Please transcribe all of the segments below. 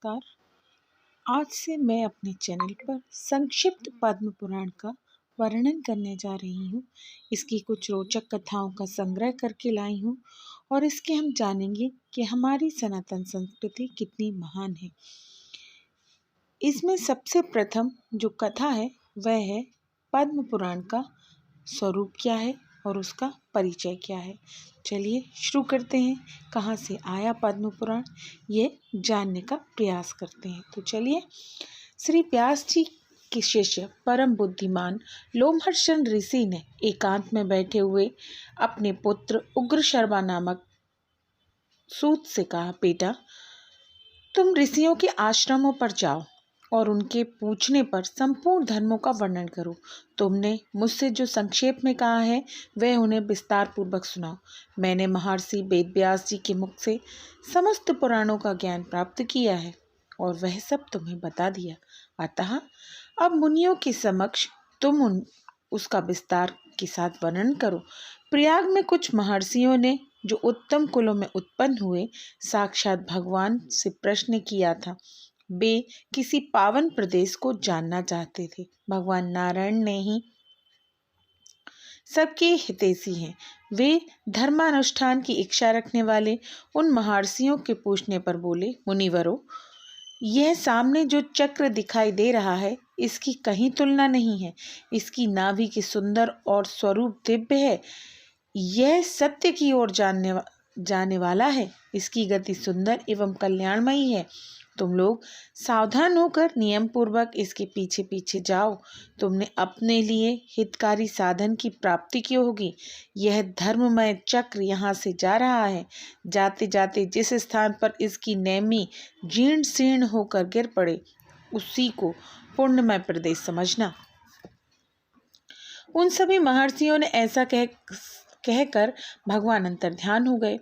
नमस्कार। आज से मैं अपने चैनल पर संक्षिप्त पद्म पुराण का वर्णन करने जा रही हूँ। इसकी कुछ रोचक कथाओं का संग्रह करके लाई हूँ और इसके हम जानेंगे कि हमारी सनातन संस्कृति कितनी महान है। इसमें सबसे प्रथम जो कथा है वह है पद्म पुराण का स्वरूप क्या है और उसका परिचय क्या है। चलिए शुरू करते हैं। कहाँ से आया पद्म पुराण ये जानने का प्रयास करते हैं। तो चलिए, श्री व्यास जी के शिष्य परम बुद्धिमान लोमहर्षण ऋषि ने एकांत में बैठे हुए अपने पुत्र उग्रशर्मा नामक सूत से कहा, बेटा तुम ऋषियों के आश्रमों पर जाओ और उनके पूछने पर संपूर्ण धर्मों का वर्णन करो। तुमने मुझसे जो संक्षेप में कहा है वह उन्हें विस्तार पूर्वक सुनाओ। मैंने महर्षि वेदव्यास जी के मुख से समस्त पुराणों का ज्ञान प्राप्त किया है और वह सब तुम्हें बता दिया। अतः अब मुनियों के समक्ष तुम उसका विस्तार के साथ वर्णन करो। प्रयाग में कुछ महर्षियों ने जो उत्तम कुलों में उत्पन्न हुए साक्षात भगवान से प्रश्न किया था। वे किसी पावन प्रदेश को जानना चाहते थे। भगवान नारायण ने ही सबके हितैषी हैं। वे धर्मानुष्ठान की इच्छा रखने वाले उन महर्षियों के पूछने पर बोले, मुनिवरों, यह सामने जो चक्र दिखाई दे रहा है इसकी कहीं तुलना नहीं है। इसकी नाभि की सुंदर और स्वरूप दिव्य है। यह सत्य की ओर जाने वाला है। इसकी गति सुंदर एवं कल्याणमयी है। तुम लोग सावधान होकर नियम पूर्वक इसके पीछे पीछे जाओ। तुमने अपने लिए हितकारी साधन की प्राप्ति की होगी। यह धर्ममय चक्र यहाँ से जा रहा है। जाते जाते जिस स्थान पर इसकी नेमी जीर्ण शीर्ण होकर गिर पड़े उसी को पुण्यमय प्रदेश समझना। उन सभी महर्षियों ने ऐसा कहकर भगवान अंतर्ध्यान हो गए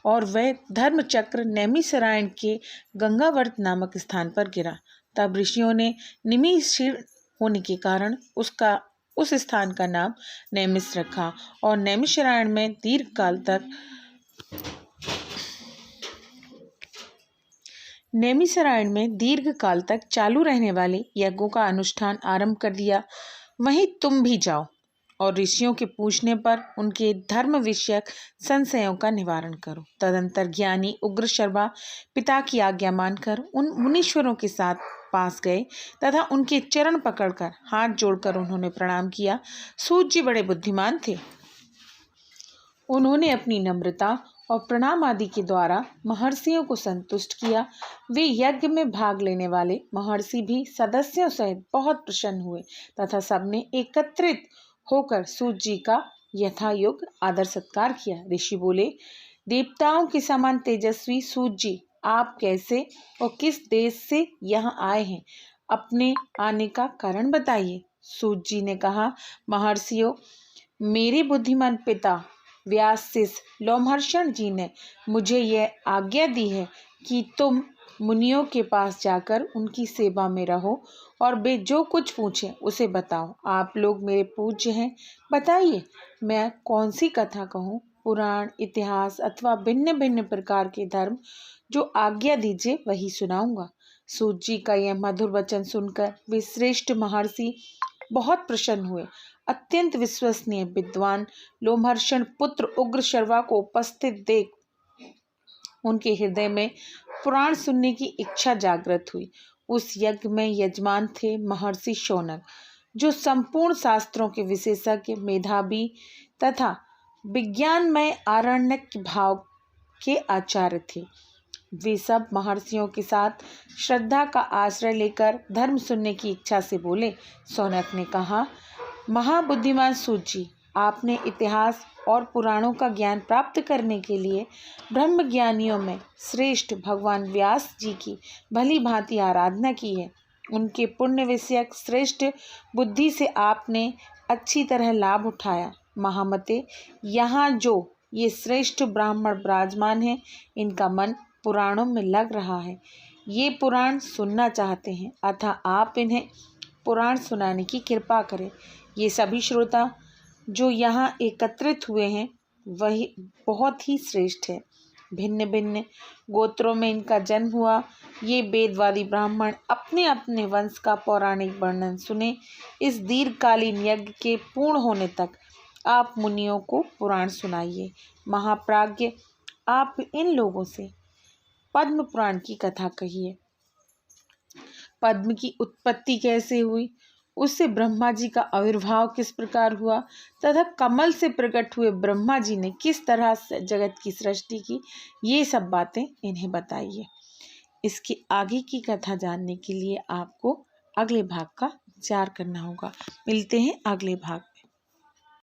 और वह धर्म चक्र नैमिषारण्य के गंगावर्त नामक स्थान पर गिरा। तब ऋषियों ने निमिषीर्ण होने के कारण उस स्थान का नाम नैमिष रखा और नैमिषारण्य में दीर्घ काल तक चालू रहने वाले यज्ञों का अनुष्ठान आरंभ कर दिया। वहीं तुम भी जाओ और ऋषियों के पूछने पर उनके धर्म विषयक संशयों का निवारण करो। तदंतर ज्ञानी उग्रशर्मा पिता की आज्ञा मानकर उन मुनीश्वरों के साथ पास गए तथा उनके चरण पकड़कर हाथ जोड़कर उन्होंने प्रणाम किया। सूत जी बड़े बुद्धिमान थे। उन्होंने अपनी नम्रता और प्रणाम आदि के द्वारा महर्षियों को संतुष्ट किया। वे यज्ञ में भाग लेने वाले महर्षि भी सदस्यों सहित बहुत प्रसन्न हुए तथा सबने एकत्रित होकर सूत जी का यथायोग्य आदर सत्कार किया। ऋषि बोले, देवताओं के समान तेजस्वी सूत जी, आप कैसे और किस देश से यहाँ आए हैं? अपने आने का कारण बताइए। सूत जी ने कहा, महर्षियों, मेरे बुद्धिमान पिता व्यास लोमहर्षण जी ने मुझे यह आज्ञा दी है कि तुम मुनियों के पास जाकर उनकी सेवा में रहो और वे जो कुछ पूछें उसे बताओ। आप लोग मेरे पूज्य हैं। बताइए, मैं कौन सी कथा कहूँ? पुराण, इतिहास अथवा भिन्न भिन्न प्रकार के धर्म जो आज्ञा दीजिए वही सुनाऊंगा। सूत जी का यह मधुर वचन सुनकर वे श्रेष्ठ महर्षि बहुत प्रसन्न हुए। अत्यंत विश्वसनीय विद्वान लोमहर्षण पुत्र उग्रशर्मा को उपस्थित देख उनके हृदय में पुराण सुनने की इच्छा जागृत हुई। उस यज्ञ में यजमान थे महर्षि शौनक, जो संपूर्ण शास्त्रों के विशेषज्ञ, मेधावी तथा विज्ञानमय आरण्यक भाव के आचार्य थे। वे सब महर्षियों के साथ श्रद्धा का आश्रय लेकर धर्म सुनने की इच्छा से बोले। शौनक ने कहा, महाबुद्धिमान सूत जी, आपने इतिहास और पुराणों का ज्ञान प्राप्त करने के लिए ब्रह्म ज्ञानियों में श्रेष्ठ भगवान व्यास जी की भली भांति आराधना की है। उनके पुण्य विषयक श्रेष्ठ बुद्धि से आपने अच्छी तरह लाभ उठाया। महामते, यहाँ जो ये श्रेष्ठ ब्राह्मण विराजमान हैं, इनका मन पुराणों में लग रहा है। ये पुराण सुनना चाहते हैं, अतः आप इन्हें पुराण सुनाने की कृपा करें। ये सभी श्रोता जो यहाँ एकत्रित हुए हैं वही बहुत ही श्रेष्ठ है। भिन्न भिन्न गोत्रों में इनका जन्म हुआ। ये वेदवादी ब्राह्मण अपने अपने वंश का पौराणिक वर्णन सुने। इस दीर्घकालीन यज्ञ के पूर्ण होने तक आप मुनियों को पुराण सुनाइए। महाप्राज्ञ, आप इन लोगों से पद्म पुराण की कथा कहिए। पद्म की उत्पत्ति कैसे हुई, उससे ब्रह्मा जी का आविर्भाव किस प्रकार हुआ तथा कमल से प्रकट हुए ब्रह्मा जी ने किस तरह से जगत की सृष्टि की, ये सब बातें इन्हें बताइए। इसके आगे की कथा जानने के लिए आपको अगले भाग का विचार करना होगा। मिलते हैं अगले भाग